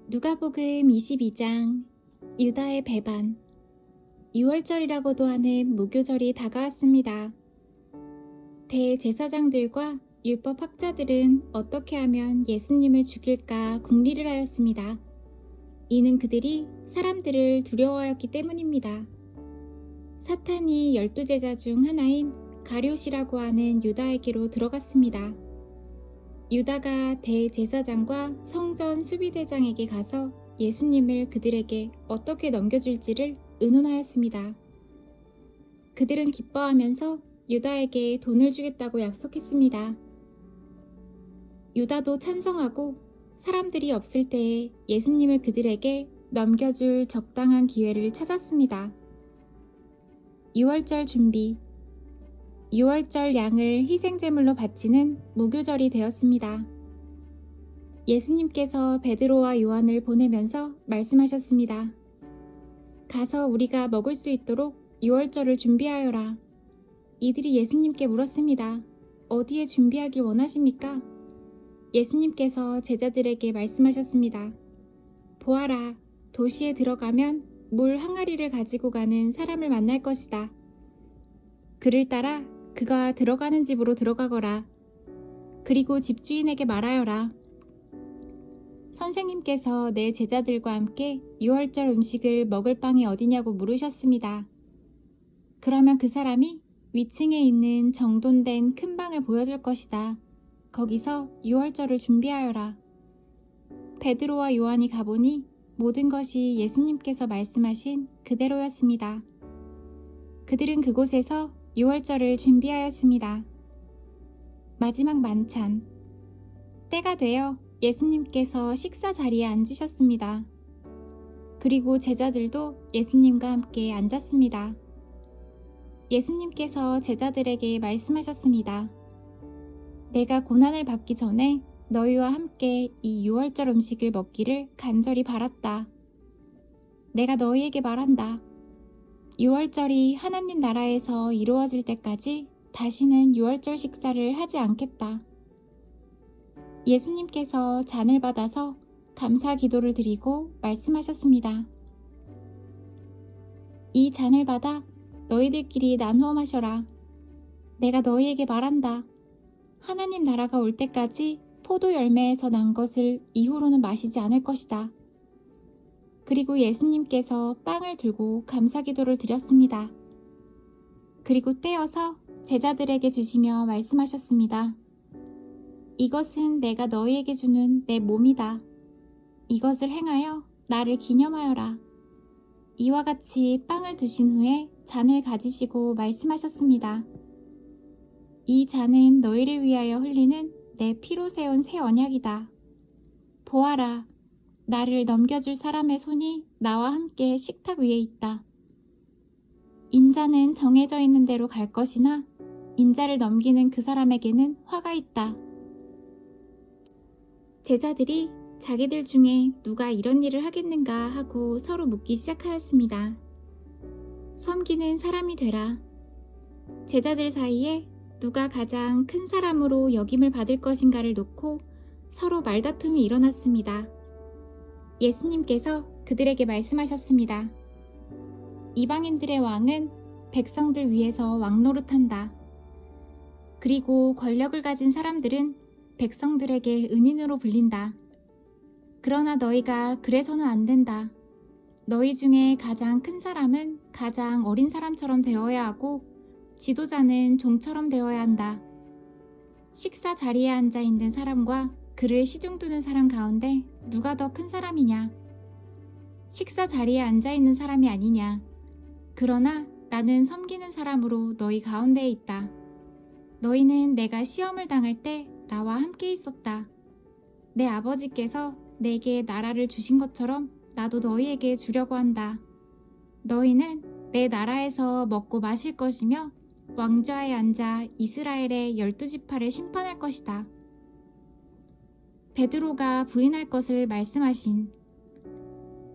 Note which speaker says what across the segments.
Speaker 1: 누가복음 22장 유다의 배반. 6월절이라고도 하는 무교절이 다가왔습니다. 대제사장들과 율법학자들은 어떻게 하면 예수님을 죽일까 궁리를 하였습니다. 이는 그들이 사람들을 두려워하였기 때문입니다. 사탄이 12제자 중 하나인 가룟이라고 하는 유다에게로 들어갔습니다. 유다가 대제사장과 성전 수비대장에게 가서 예수님을 그들에게 어떻게 넘겨줄지를 의논하였습니다. 그들은 기뻐하면서 유다에게 돈을 주겠다고 약속했습니다. 유다도 찬성하고 사람들이 없을 때에 예수님을 그들에게 넘겨줄 적당한 기회를 찾았습니다. 6월절 준비. 6월절 양을 희생제물로 바치는 무교절이 되었습니다. 예수님께서 베드로와 요한을 보내면서 말씀하셨습니다. 가서 우리가 먹을 수 있도록 6월절을 준비하여라. 이들이 예수님께 물었습니다. 어디에 준비하길 원하십니까? 예수님께서 제자들에게 말씀하셨습니다. 보아라, 도시에 들어가면 물 항아리를 가지고 가는 사람을 만날 것이다. 그를 따라 그가 들어가는 집으로 들어가거라. 그리고 집주인에게 말하여라. 선생님께서 내 제자들과 함께 6월절 음식을 먹을 방이 어디냐고 물으셨습니다. 그러면 그 사람이 위층에 있는 정돈된 큰 방을 보여줄 것이다. 거기서 6월절을 준비하여라. 베드로와 요한이 가보니 모든 것이 예수님께서 말씀하신 그대로였습니다. 그들은 그곳에서 6월절을 준비하였습니다. 마지막 만찬. 때가 되어 예수님께서 식사 자리에 앉으셨습니다. 그리고 제자들도 예수님과 함께 앉았습니다. 예수님께서 제자들에게 말씀하셨습니다. 내가 고난을 받기 전에 너희와 함께 이 6월절 음식을 먹기를 간절히 바랐다. 내가 너희에게 말한다. 6월절이 하나님 나라에서 이루어질 때까지 다시는 6월절 식사를 하지 않겠다. 예수님께서 잔을 받아서 감사 기도를 드리고 말씀하셨습니다. 이 잔을 받아 너희들끼리 나누어 마셔라. 내가 너희에게 말한다. 하나님 나라가 올 때까지 포도 열매에서 난 것을 이후로는 마시지 않을 것이다. 그리고 예수님께서 빵을 들고 감사 기도를 드렸습니다. 그리고 떼어서 제자들에게 주시며 말씀하셨습니다. 이것은 내가 너희에게 주는 내 몸이다. 이것을 행하여 나를 기념하여라. 이와 같이 빵을 드신 후에 잔을 가지시고 말씀하셨습니다. 이 잔은 너희를 위하여 흘리는 내 피로 세운 새 언약이다. 보아라. 나를 넘겨줄 사람의 손이 나와 함께 식탁 위에 있다. 인자는 정해져 있는 대로 갈 것이나 인자를 넘기는 그 사람에게는 화가 있다. 제자들이 자기들 중에 누가 이런 일을 하겠는가 하고 서로 묻기 시작하였습니다. 섬기는 사람이 되라. 제자들 사이에 누가 가장 큰 사람으로 역임을 받을 것인가를 놓고 서로 말다툼이 일어났습니다. 예수님께서 그들에게 말씀하셨습니다. 이방인들의 왕은 백성들 위에서 왕노릇한다. 그리고 권력을 가진 사람들은 백성들에게 은인으로 불린다. 그러나 너희가 그래서는 안 된다. 너희 중에 가장 큰 사람은 가장 어린 사람처럼 되어야 하고 지도자는 종처럼 되어야 한다. 식사 자리에 앉아 있는 사람과 그를 시중 두는 사람 가운데 누가 더 큰 사람이냐? 식사 자리에 앉아 있는 사람이 아니냐? 그러나 나는 섬기는 사람으로 너희 가운데에 있다. 너희는 내가 시험을 당할 때 나와 함께 있었다. 내 아버지께서 내게 나라를 주신 것처럼 나도 너희에게 주려고 한다. 너희는 내 나라에서 먹고 마실 것이며 왕좌에 앉아 이스라엘의 12지파를 심판할 것이다. 베드로가 부인할 것을 말씀하신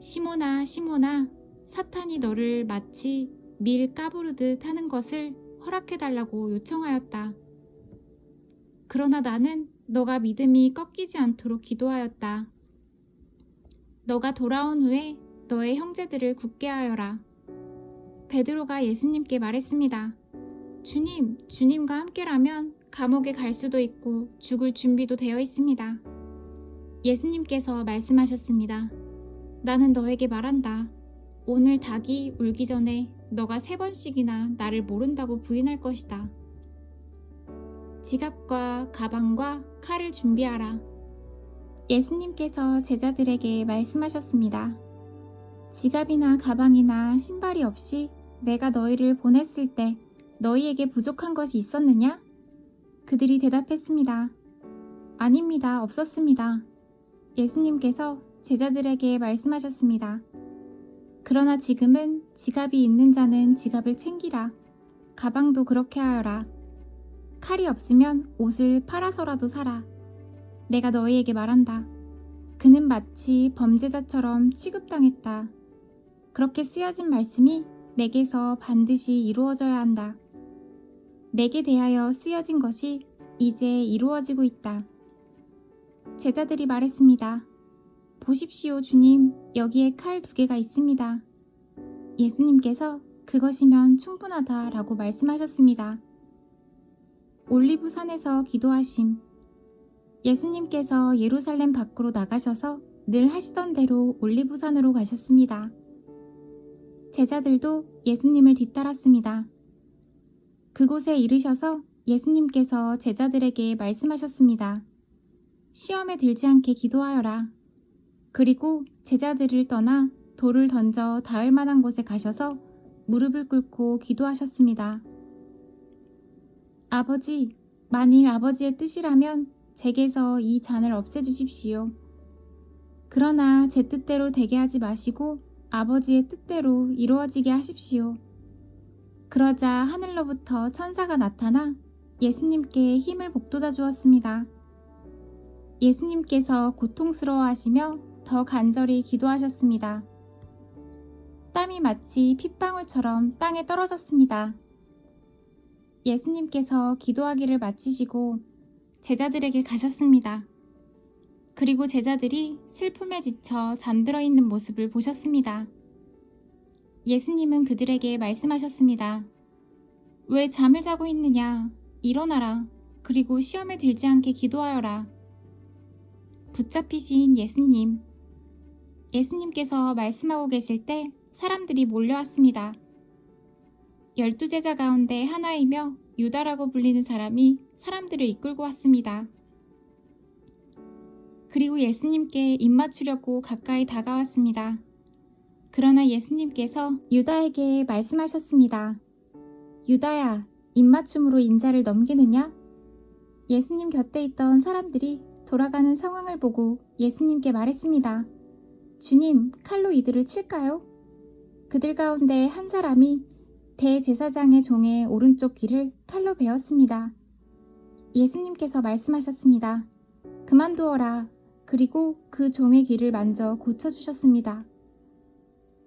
Speaker 1: 시몬아 시몬아 사탄이 너를 마치 밀 까부르듯 하는 것을 허락해달라고 요청하였다. 그러나 나는 너가 믿음이 꺾이지 않도록 기도하였다. 너가 돌아온 후에 너의 형제들을 굳게 하여라. 베드로가 예수님께 말했습니다. 주님, 주님과 함께라면 감옥에 갈 수도 있고 죽을 준비도 되어 있습니다. 예수님께서 말씀하셨습니다. 나는 너에게 말한다. 오늘 닭이 울기 전에 너가 3번씩이나 나를 모른다고 부인할 것이다. 지갑과 가방과 칼을 준비하라. 예수님께서 제자들에게 말씀하셨습니다. 지갑이나 가방이나 신발이 없이 내가 너희를 보냈을 때 너희에게 부족한 것이 있었느냐? 그들이 대답했습니다. 아닙니다. 없었습니다. 예수님께서 제자들에게 말씀하셨습니다. 그러나 지금은 지갑이 있는 자는 지갑을 챙기라. 가방도 그렇게 하여라. 칼이 없으면 옷을 팔아서라도 사라. 내가 너희에게 말한다. 그는 마치 범죄자처럼 취급당했다. 그렇게 쓰여진 말씀이 내게서 반드시 이루어져야 한다. 내게 대하여 쓰여진 것이 이제 이루어지고 있다. 제자들이 말했습니다. 보십시오, 주님, 여기에 칼 2개가 있습니다. 예수님께서 그것이면 충분하다라고 말씀하셨습니다. 올리브산에서 기도하심. 예수님께서 예루살렘 밖으로 나가셔서 늘 하시던 대로 올리브산으로 가셨습니다. 제자들도 예수님을 뒤따랐습니다. 그곳에 이르셔서 예수님께서 제자들에게 말씀하셨습니다. 시험에 들지 않게 기도하여라. 그리고 제자들을 떠나 돌을 던져 닿을 만한 곳에 가셔서 무릎을 꿇고 기도하셨습니다. 아버지, 만일 아버지의 뜻이라면 제게서 이 잔을 없애주십시오. 그러나 제 뜻대로 되게 하지 마시고 아버지의 뜻대로 이루어지게 하십시오. 그러자 하늘로부터 천사가 나타나 예수님께 힘을 북돋아 주었습니다. 예수님께서 고통스러워하시며 더 간절히 기도하셨습니다. 땀이 마치 핏방울처럼 땅에 떨어졌습니다. 예수님께서 기도하기를 마치시고 제자들에게 가셨습니다. 그리고 제자들이 슬픔에 지쳐 잠들어 있는 모습을 보셨습니다. 예수님은 그들에게 말씀하셨습니다. 왜 잠을 자고 있느냐? 일어나라. 그리고 시험에 들지 않게 기도하여라. 붙잡히신 예수님. 예수님께서 말씀하고 계실 때 사람들이 몰려왔습니다. 12제자 가운데 하나이며 유다라고 불리는 사람이 사람들을 이끌고 왔습니다. 그리고 예수님께 입맞추려고 가까이 다가왔습니다. 그러나 예수님께서 유다에게 말씀하셨습니다. 유다야, 입맞춤으로 인자를 넘기느냐? 예수님 곁에 있던 사람들이 돌아가는 상황을 보고 예수님께 말했습니다. 주님, 칼로 이들을 칠까요? 그들 가운데 한 사람이 대제사장의 종의 오른쪽 귀를 칼로 베었습니다. 예수님께서 말씀하셨습니다. 그만두어라. 그리고 그 종의 귀를 만져 고쳐주셨습니다.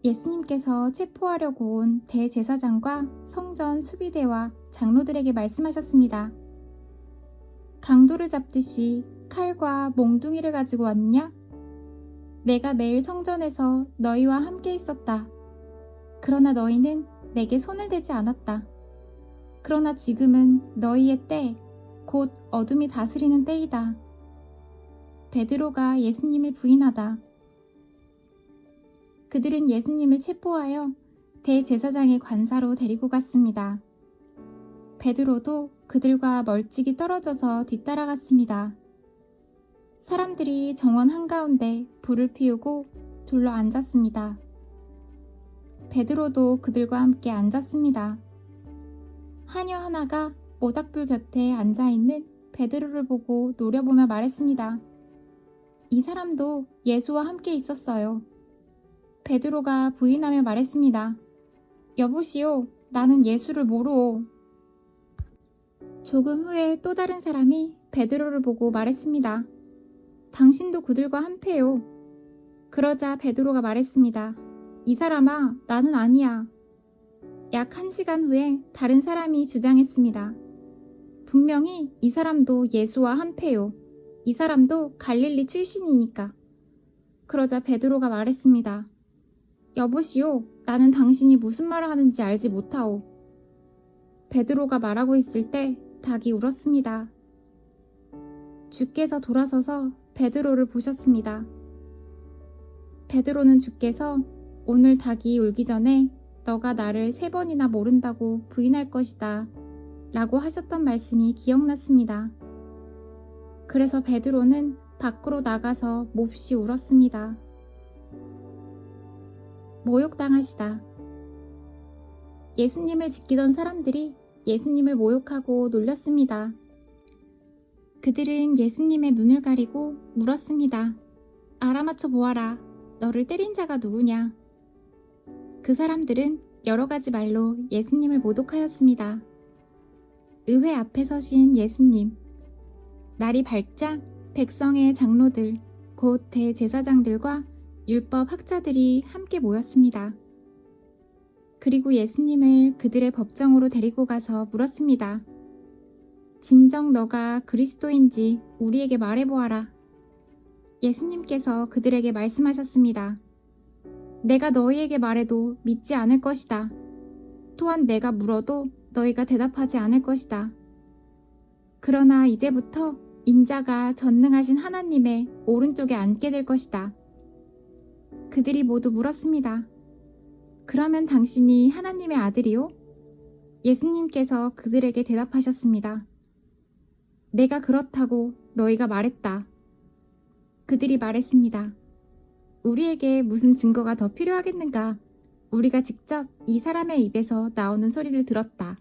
Speaker 1: 예수님께서 체포하려고 온 대제사장과 성전 수비대와 장로들에게 말씀하셨습니다. 강도를 잡듯이 칼과 몽둥이를 가지고 왔느냐? 내가 매일 성전에서 너희와 함께 있었다. 그러나 너희는 내게 손을 대지 않았다. 그러나 지금은 너희의 때, 곧 어둠이 다스리는 때이다. 베드로가 예수님을 부인하다. 그들은 예수님을 체포하여 대제사장의 관사로 데리고 갔습니다. 베드로도 그들과 멀찍이 떨어져서 뒤따라갔습니다. 사람들이 정원 한가운데 불을 피우고 둘러 앉았습니다. 베드로도 그들과 함께 앉았습니다. 하녀 하나가 모닥불 곁에 앉아있는 베드로를 보고 노려보며 말했습니다. 이 사람도 예수와 함께 있었어요. 베드로가 부인하며 말했습니다. 여보시오, 나는 예수를 모르오. 조금 후에 또 다른 사람이 베드로를 보고 말했습니다. 당신도 그들과 한패요. 그러자 베드로가 말했습니다. 이 사람아, 나는 아니야. 약 1시간 후에 다른 사람이 주장했습니다. 분명히 이 사람도 예수와 한패요. 이 사람도 갈릴리 출신이니까. 그러자 베드로가 말했습니다. 여보시오, 나는 당신이 무슨 말을 하는지 알지 못하오. 베드로가 말하고 있을 때 닭이 울었습니다. 주께서 돌아서서 베드로를 보셨습니다. 베드로는 주께서 오늘 닭이 울기 전에 너가 나를 3번이나 모른다고 부인할 것이다 라고 하셨던 말씀이 기억났습니다. 그래서 베드로는 밖으로 나가서 몹시 울었습니다. 모욕당하시다. 예수님을 지키던 사람들이 예수님을 모욕하고 놀렸습니다. 그들은 예수님의 눈을 가리고 물었습니다. 알아맞혀 보아라. 너를 때린 자가 누구냐? 그 사람들은 여러 가지 말로 예수님을 모독하였습니다. 의회 앞에 서신 예수님. 날이 밝자 백성의 장로들, 곧 대제사장들과 율법 학자들이 함께 모였습니다. 그리고 예수님을 그들의 법정으로 데리고 가서 물었습니다. 진정 너가 그리스도인지 우리에게 말해보아라. 예수님께서 그들에게 말씀하셨습니다. 내가 너희에게 말해도 믿지 않을 것이다. 또한 내가 물어도 너희가 대답하지 않을 것이다. 그러나 이제부터 인자가 전능하신 하나님의 오른쪽에 앉게 될 것이다. 그들이 모두 물었습니다. 그러면 당신이 하나님의 아들이요? 예수님께서 그들에게 대답하셨습니다. 내가 그렇다고 너희가 말했다. 그들이 말했습니다. 우리에게 무슨 증거가 더 필요하겠는가? 우리가 직접 이 사람의 입에서 나오는 소리를 들었다.